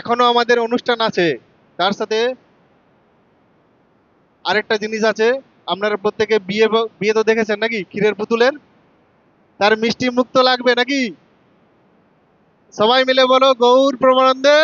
এখনো আমাদের অনুষ্ঠান আছে, তার সাথে আরেকটা জিনিস আছে। আপনারা প্রত্যেকে বিয়ে বিয়ে তো দেখেছেন নাকি, ক্ষীরের পুতুলের? তার মিষ্টি মুখ তো লাগবে নাকি? সবাই মিলে বলো গৌর প্রমানন্দে।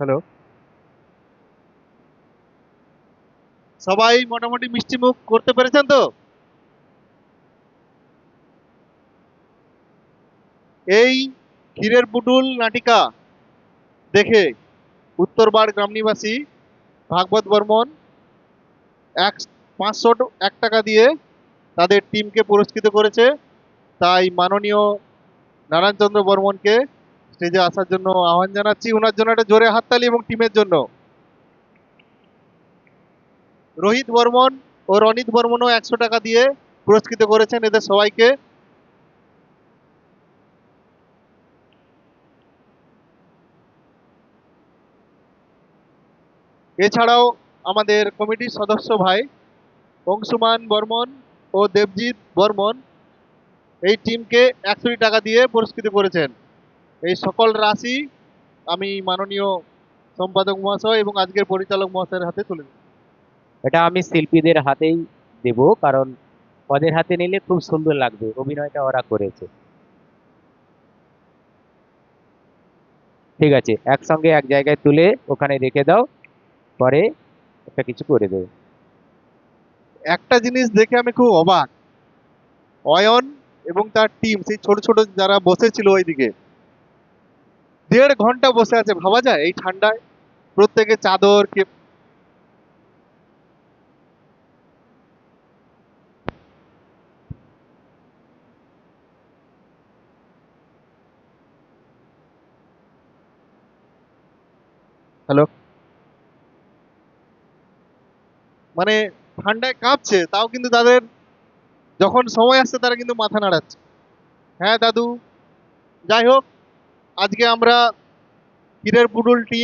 হ্যালো, সবাই মোটামুটি মিষ্টি মুখ করতে পেরেছেন তো? এই ক্ষীরের পুতুল নাটিকা দেখে উত্তরবার গ্রাম নিবাসী ভাগবত বর্মন এক 501 টাকা দিয়ে তাদের টিমকে পুরস্কৃত করেছে। তাই মাননীয় নারায়ণচন্দ্র বর্মনকে স্টেজে আসার জন্য আহ্বান জানাচ্ছি। ওনার জন্য একটা জোরে হাততালি, এবং টিমের জন্য রোহিত বর্মন ও রনিত বর্মনও 100 টাকা দিয়ে পুরস্কৃত করেছেন এদের সবাইকে। এছাড়াও আমাদের কমিটির সদস্য ভাই অংশুমান বর্মন ও দেবজিৎ বর্মন এই টিমকে 100 টাকা দিয়ে পুরস্কৃত করেছেন। এই সকল রাশি আমি মাননীয় সম্পাদক মহাশয় এবং আজকের পরিচালক মহাশয়ের হাতে তুলে দিই। এটা আমি শিল্পীদের হাতেই দেব, কারণ ওদের হাতে নিলে খুব সুন্দর লাগবে, অভিনয়টা ওরা করেছে। ঠিক আছে, একসঙ্গে এক জায়গায় তুলে ওখানে রেখে দাও, পরে একটা কিছু করে দেবে। একটা জিনিস দেখে আমি খুব অবাক, অয়ন এবং তার টিম, সেই ছোট ছোট যারা বসেছিল ওইদিকে, 1.5 ঘন্টা বসে আছে। ভাবা যায় এই ঠান্ডায়? প্রত্যেকে চাদর কে। হ্যালো, মানে ঠান্ডায় কাঁপছে, তাও কিন্তু তাদের যখন সময় আসছে তারা কিন্তু মাথা নাড়াচ্ছে। হ্যাঁ দাদু, যাই হোক, আজকে আমরা ক্ষীরের পুতুল টিম